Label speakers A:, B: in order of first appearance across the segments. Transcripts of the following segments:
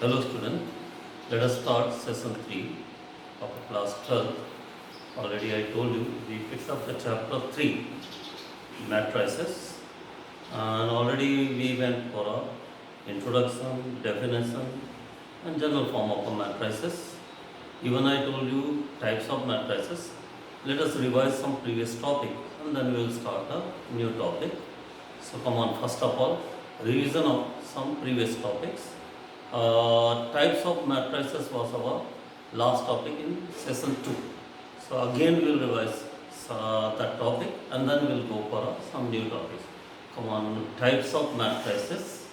A: Hello student, let us start session 3 of class 12. Already I told you we picked up the chapter 3 matrices, and already we went for a introduction, definition and general form of a matrices. Even I told you types of matrices. Let us revise some previous topic and then we will start a new topic. So come on, first of all, revision of some previous topics. Types of matrices was our last topic in session 2. So again we will revise that topic and then we will go for some new topics. Come on, types of matrices.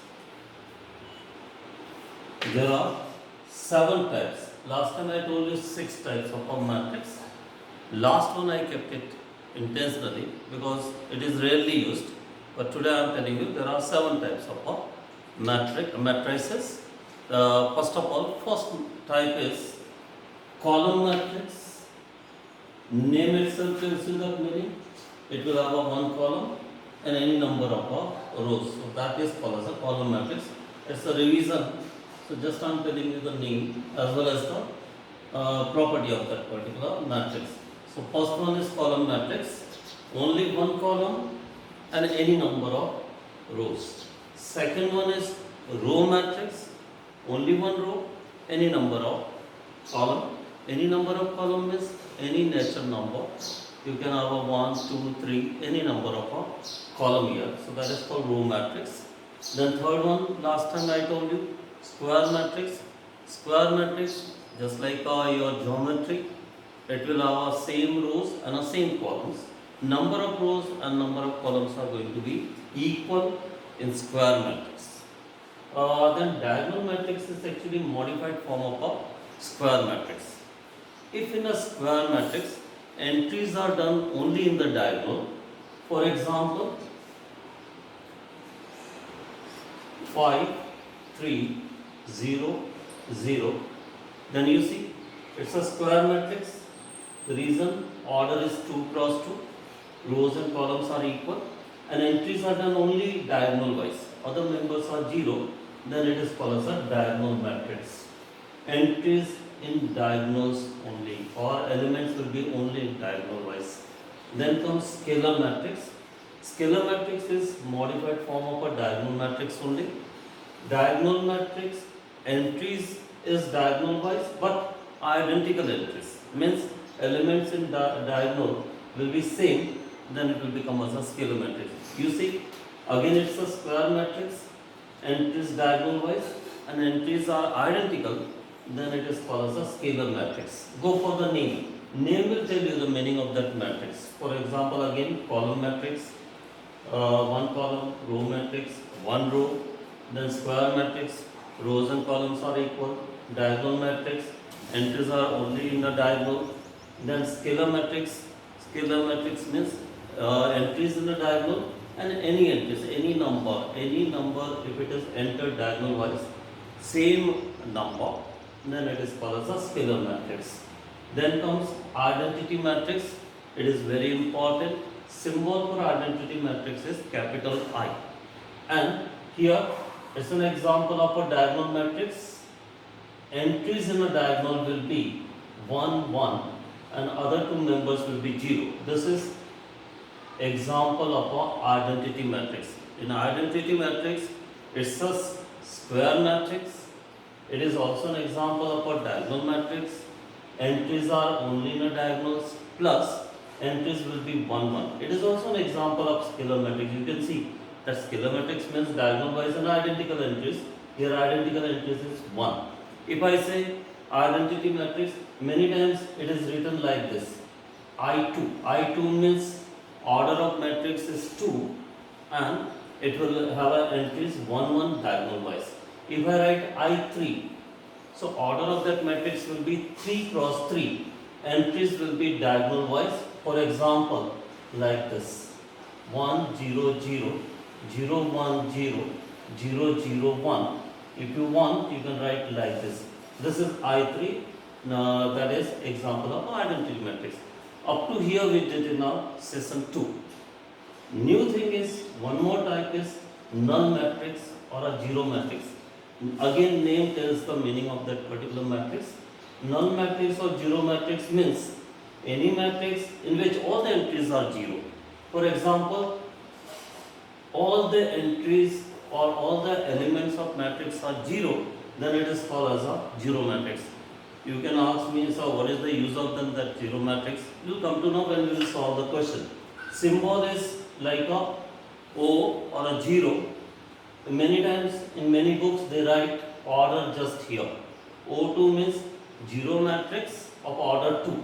A: There are 7 types. Last time I told you 6 types of a matrix. Last one I kept it intentionally because it is rarely used. But today I am telling you there are 7 types of a matrices. First of all, first type is column matrix. Name itself tells you that meaning. It will have a one column and any number of rows. So that is called as a column matrix. It's a revision. So just I am telling you the name as well as the property of that particular matrix. So first one is column matrix. Only one column and any number of rows. Second one is row matrix. Only one row, any number of column. Any number of column is any natural number. You can have a 1, 2, 3, any number of a column here. So that is called row matrix. Then third one, last time I told you, square matrix. Square matrix, just like your geometry, it will have same rows and same columns. Number of rows and number of columns are going to be equal in square matrix. Then diagonal matrix is actually modified form of a square matrix. If in a square matrix, entries are done only in the diagonal, for example, 5, 3, 0, 0, then you see it's a square matrix. The reason order is 2 cross 2, rows and columns are equal, and entries are done only diagonal wise. Other members are 0, then it is called as a diagonal matrix. Entries in diagonals only, or elements will be only in diagonal wise. Then comes scalar matrix. Scalar matrix is modified form of a diagonal matrix only. Diagonal matrix, entries is diagonal wise but identical entries. Means elements in diagonal will be same, then it will become as a scalar matrix. You see, again it's a square matrix, entries diagonal wise and entries are identical, then it is called as a scalar matrix. Go for the name. Name will tell you the meaning of that matrix. For example, again column matrix, one column, row matrix, one row, then square matrix, rows and columns are equal, diagonal matrix, entries are only in the diagonal, then scalar matrix. Scalar matrix means entries in the diagonal and any entries, any number if it is entered diagonal wise, same number, then it is called as a scalar matrix. Then comes identity matrix. It is very important. Symbol for identity matrix is capital I. And here it's an example of a diagonal matrix. Entries in a diagonal will be 1, 1 and other two members will be 0. This is example of an identity matrix. In identity matrix, it's a square matrix. It is also an example of a diagonal matrix. Entries are only in a diagonals plus entries will be 1, 1. It is also an example of scalar matrix. You can see that scalar matrix means diagonal wise and identical entries. Here identical entries is 1. If I say identity matrix, many times it is written like this. I2. I2 means order of matrix is 2 and it will have an entries 1, 1 diagonal wise. If I write I3, so order of that matrix will be 3 cross 3. Entries will be diagonal wise. For example, like this 1, 0, 0, 0, 1, 0, 0, 0, 1. If you want, you can write like this. This is I3. That is example of identity matrix. Up to here we did in our session 2. New thing is, one more type is null matrix or a zero matrix. Again, name tells the meaning of that particular matrix. Null matrix or zero matrix means any matrix in which all the entries are zero. For example, all the entries or all the elements of matrix are zero, then it is called as a zero matrix. You can ask me, so what is the use of then that zero matrix? You will come to know when we will solve the question. Symbol is like a O or a zero. Many times in many books they write order just here. O2 means zero matrix of order 2.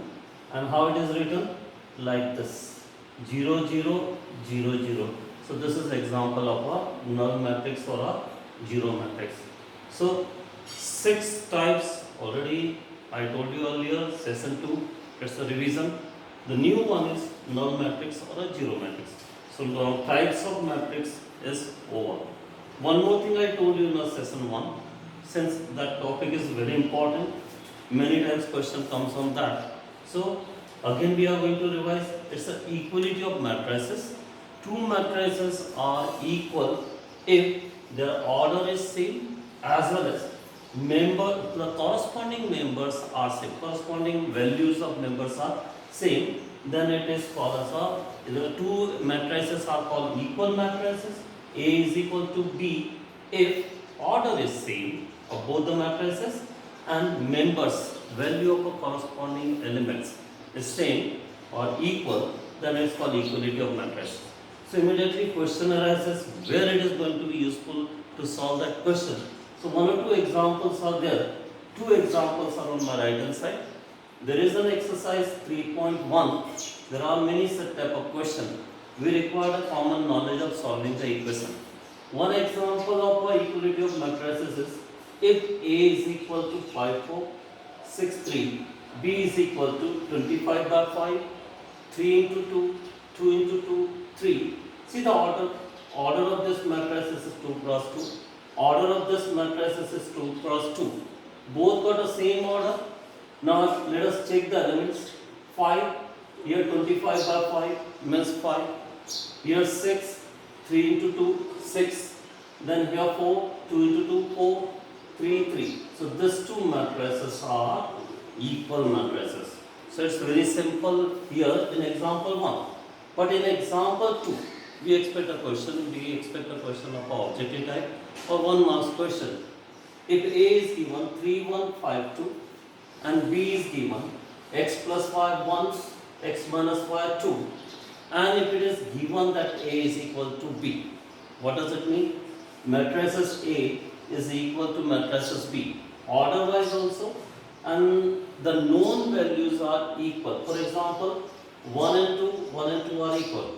A: And how it is written? Like this. 0, 0, 0, 0. So this is example of a null matrix or a zero matrix. So 6 types already I told you earlier, session 2, it's a revision. The new one is null matrix or a zero matrix. So now types of matrix is over. One more thing I told you in the session 1, since that topic is very important, many times question comes on that. So again we are going to revise, it's the equality of matrices. Two matrices are equal if their order is same as well as the corresponding members are same, corresponding values of members are same, then it is called as the two matrices are called equal matrices. A is equal to B if order is same of both the matrices and members value of a corresponding elements is same or equal, then it's called equality of matrices. So immediately question arises where it is going to be useful to solve that question. So one or two examples are there. Two examples are on my right hand side. There is an exercise 3.1. There are many such type of questions. We require a common knowledge of solving the equation. One example of a equality of matrices is if A is equal to 5, 4, 6, 3, B is equal to 25 by 5, 3 into 2, 2 into 2, 3. See the order of this matrix is 2 cross 2. Order of this matrix is 2 cross 2. Both got the same order. Now let us check the elements. 5, here 25 by 5 means 5. Here 6, 3 into 2, 6. Then here 4, 2 into 2, 4, 3, 3. So these two matrices are equal matrices. So it's very simple here in example 1. But in example 2, we expect a question of objective type or 1 marks question. If A is given 3, 1, 5, 2 and B is given x plus y 1, x minus y 2, and if it is given that A is equal to B, what does it mean? Matrices A is equal to matrices B, order wise also, and the known values are equal. For example, 1 and 2 are equal.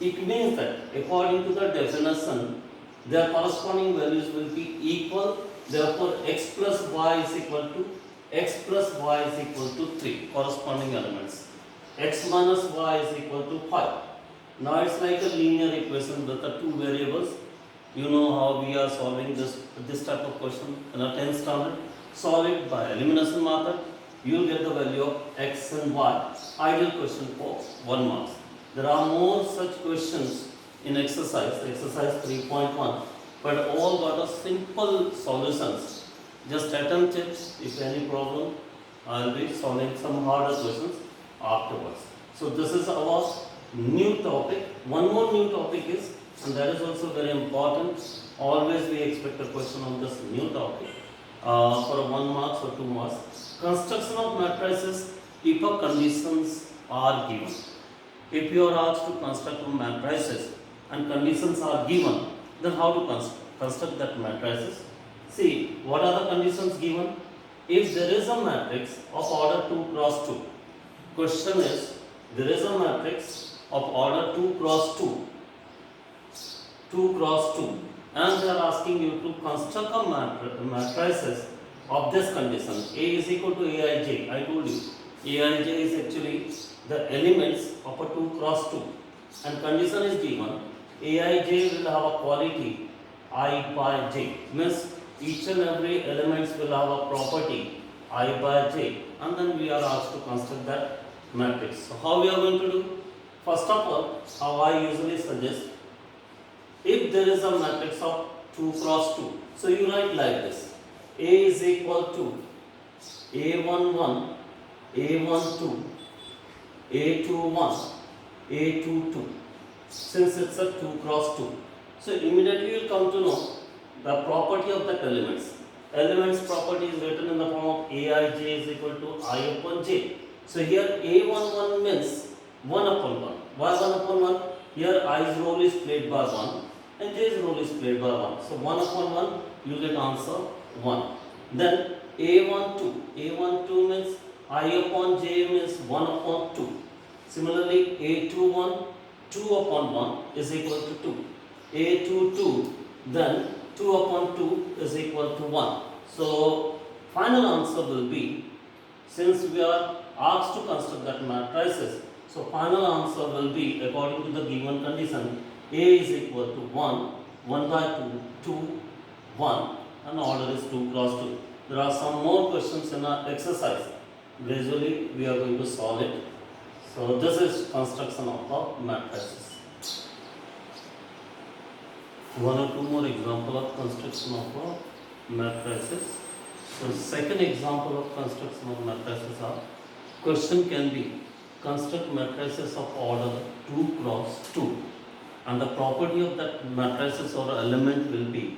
A: It means that according to the definition, their corresponding values will be equal. Therefore, x plus y is equal to 3 corresponding elements. X minus y is equal to 5. Now it's like a linear equation with the two variables. You know how we are solving this type of question in a 10th standard. Solve it by elimination method. You will get the value of x and y. Ideal question for 1 marks. There are more such questions in exercise 3.1, but all got a simple solutions. Just attempt it. If any problem, I will be solving some harder questions afterwards. So this is our new topic. One more new topic is, and that is also very important. Always we expect a question on this new topic for 1 marks or 2 marks. Construction of matrices if a conditions are given. If you are asked to construct matrices and conditions are given, then how to construct that matrices? See, what are the conditions given? If there is a matrix of order 2 cross 2, question is, there is a matrix of order 2 cross 2, and they are asking you to construct a matrices of this condition. A is equal to Aij. I told you, Aij is actually the elements of a 2 cross 2, and condition is given. Aij will have a quality I by j, means each and every elements will have a property I by j, and then we are asked to construct that matrix. So how we are going to do? First of all, how I usually suggest, if there is a matrix of 2 cross 2. So you write like this. A is equal to A11, A12, A21, A22. Since it's a 2 cross 2. So immediately you will come to know the property of the elements. Elements property is written in the form of Aij is equal to I upon j. So here A11 means 1 upon 1. Why 1 upon 1? Here i's role is played by 1 and j's role is played by 1. So 1 upon 1 you get answer 1. Then A12. A12 means I upon j means 1 upon 2. Similarly A21, 2 upon 1 is equal to 2. A22, then 2 upon 2 is equal to 1. So final answer will be, since we are asked to construct that matrices, so final answer will be according to the given condition, A is equal to 1, 1 by 2, 2, 1, and order is 2 cross 2. There are some more questions in our exercise. Gradually we are going to solve it. So this is construction of the matrices. One or two more example of construction of matrices. So second example of construction of matrices are, question can be construct matrices of order 2 cross 2, and the property of that matrices or element will be,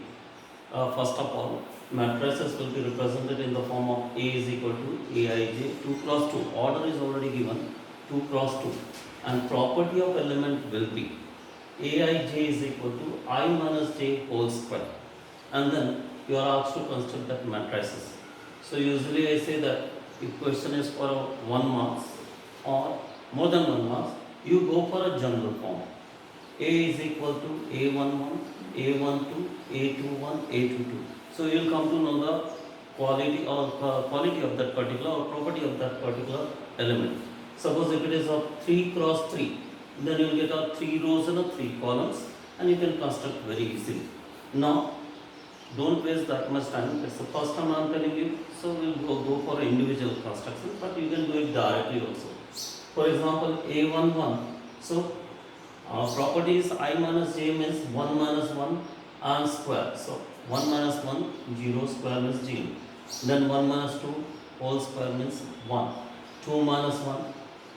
A: first of all, matrices will be represented in the form of A is equal to Aij 2 cross 2. Order is already given 2 cross 2, and property of element will be Aij is equal to I minus j whole square, and then you are asked to construct that matrices. So usually I say that if question is for 1 marks or more than 1 marks, you go for a general form. A is equal to A11, A12, A21, A22. So you will come to know the quality of that particular or property of that particular element. Suppose if it is of 3 cross 3, then you will get a 3 rows and 3 columns, and you can construct very easily. Now, don't waste that much time. It's the first time I am telling you, so we will go for individual construction, but you can do it directly also. For example, A11. So, property is I minus j means 1 minus 1 and square. So, 1 minus 1, 0 square means 0. Then 1 minus 2 whole square means 1. 2 minus 1.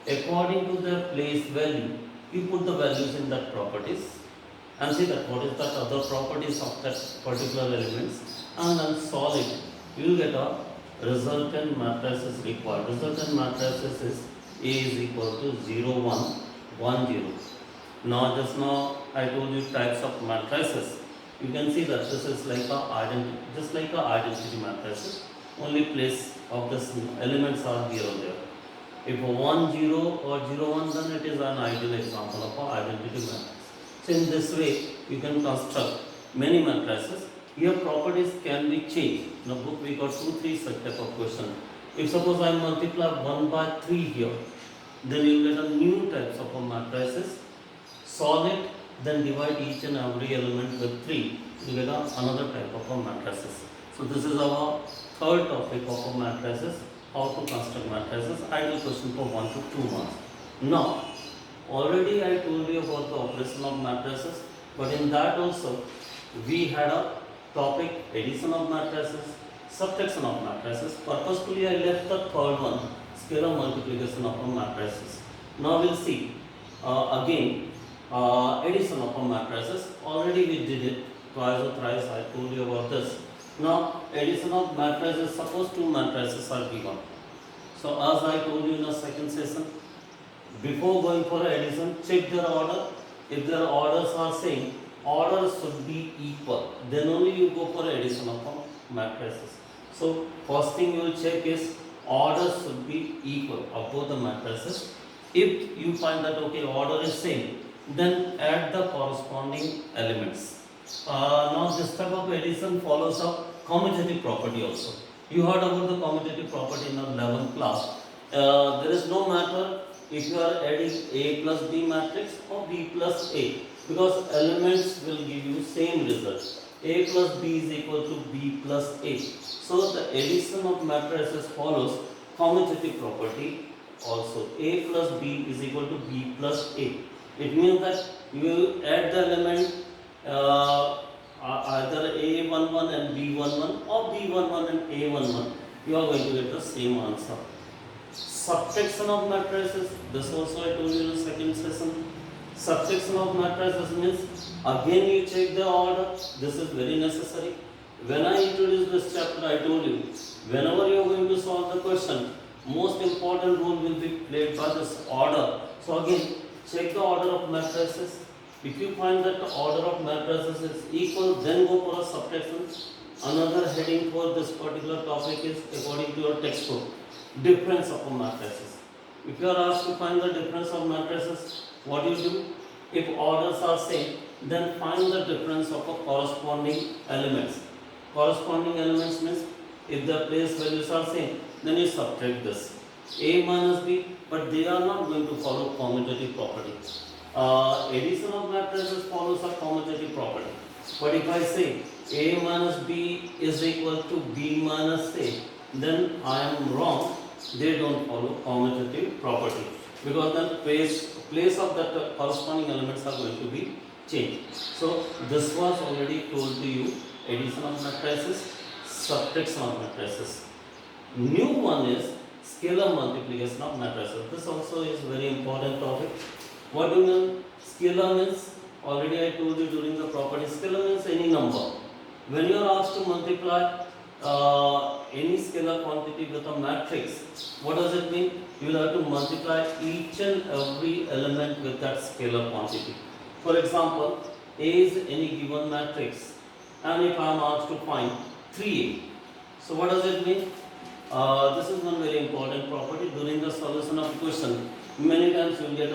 A: According to the place value, you put the values in that properties and see that what is that other properties of that particular elements, and then solve it. You will get a resultant matrices required. Resultant matrices is A is equal to 0, 1, 1, 0. Now just now I told you types of matrices. You can see that this is like a identity, just like a identity matrices. Only place of the elements are here or there. If 1, 0 or 0, 1, then it is an ideal example of an identity matrix. So in this way, you can construct many matrices. Here properties can be changed. In the book we got 2, 3 such type of question. If suppose I multiply 1 by 3 here, then you get a new types of matrices. Solve it, then divide each and every element with 3. You get another type of matrices. So this is our third topic of matrices. How to construct matrices. Ideal question for 1 to 2 marks. Now, already I told you about the operation of matrices, but in that also we had a topic addition of matrices, subtraction of matrices. Purposefully I left the third one, scalar multiplication of matrices. Now we'll see again addition of matrices. Already we did it twice or thrice. I told you about this. Now addition of matrices, suppose 2 matrices are given. So as I told you in the second session, before going for addition, check their order. If their orders are same, orders should be equal. Then only you go for addition of matrices. So first thing you will check is orders should be equal of both the matrices. If you find that okay, order is same, then add the corresponding elements. Now this type of addition follows a commutative property also. You heard about the commutative property in the 11th class. There is no matter if you are adding A plus B matrix or B plus A, because elements will give you same result. A plus B is equal to B plus A. So the addition of matrices follows commutative property also. A plus B is equal to B plus A. It means that you add the element either A11 and B11 or B11 and A11, you are going to get the same answer. Subtraction of matrices, this also I told you in the second session. Subtraction of matrices means again you check the order. This is very necessary. When I introduced this chapter, I told you, whenever you are going to solve the question, most important role will be played by this order. So again, check the order of matrices. If you find that the order of matrices is equal, then go for a subtraction. Another heading for this particular topic is according to your textbook, difference of matrices. If you are asked to find the difference of matrices, what do you do? If orders are same, then find the difference of a corresponding elements. Corresponding elements means if the place values are same, then you subtract this. A minus B, but they are not going to follow commutative property. Addition of matrices follows a commutative property. But if I say A minus B is equal to B minus A, then I am wrong. They don't follow commutative property because the place of that corresponding elements are going to be changed. So this was already told to you, addition of matrices, subtraction of matrices. New one is scalar multiplication of matrices. This also is very important topic. What do you mean? Scalar means, already I told you during the property, scalar means any number. When you are asked to multiply any scalar quantity with a matrix, what does it mean? You will have to multiply each and every element with that scalar quantity. For example, A is any given matrix, and if I am asked to find 3A, so what does it mean? This is one very important property during the solution of question. Many times you will get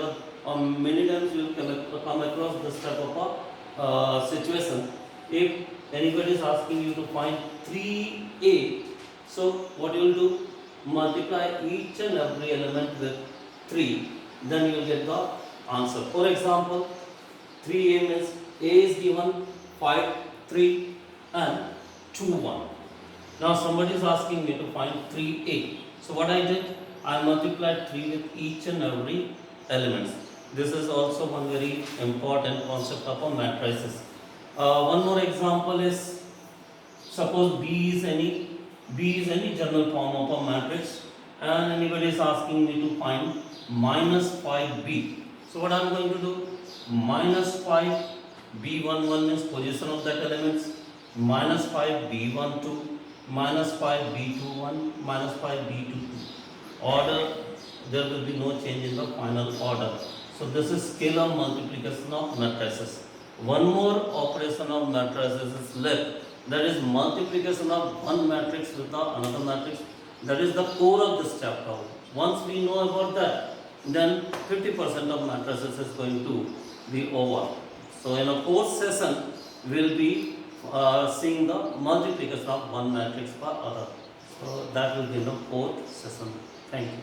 A: many times you will come across this type of a situation. If anybody is asking you to find 3A, so what you will do? Multiply each and every element with 3, then you will get the answer. For example, 3A means A is given 5, 3 and 2, 1. Now somebody is asking me to find 3A. So what I did? I multiplied 3 with each and every element. This is also one very important concept of a matrices. One more example is, suppose B is any general form of a matrix, and anybody is asking me to find minus 5B. So what I am going to do? Minus 5 B11 means position of that elements, minus 5 B12, minus 5 B21, minus 5 B22. Order, there will be no change in the final order. So this is scalar multiplication of matrices. One more operation of matrices is left, that is multiplication of one matrix with another matrix. That is the core of this chapter. Once we know about that, then 50% of matrices is going to be over. So in a fourth session, we will be seeing the multiplication of one matrix by other. So that will be in the fourth session. Thank you.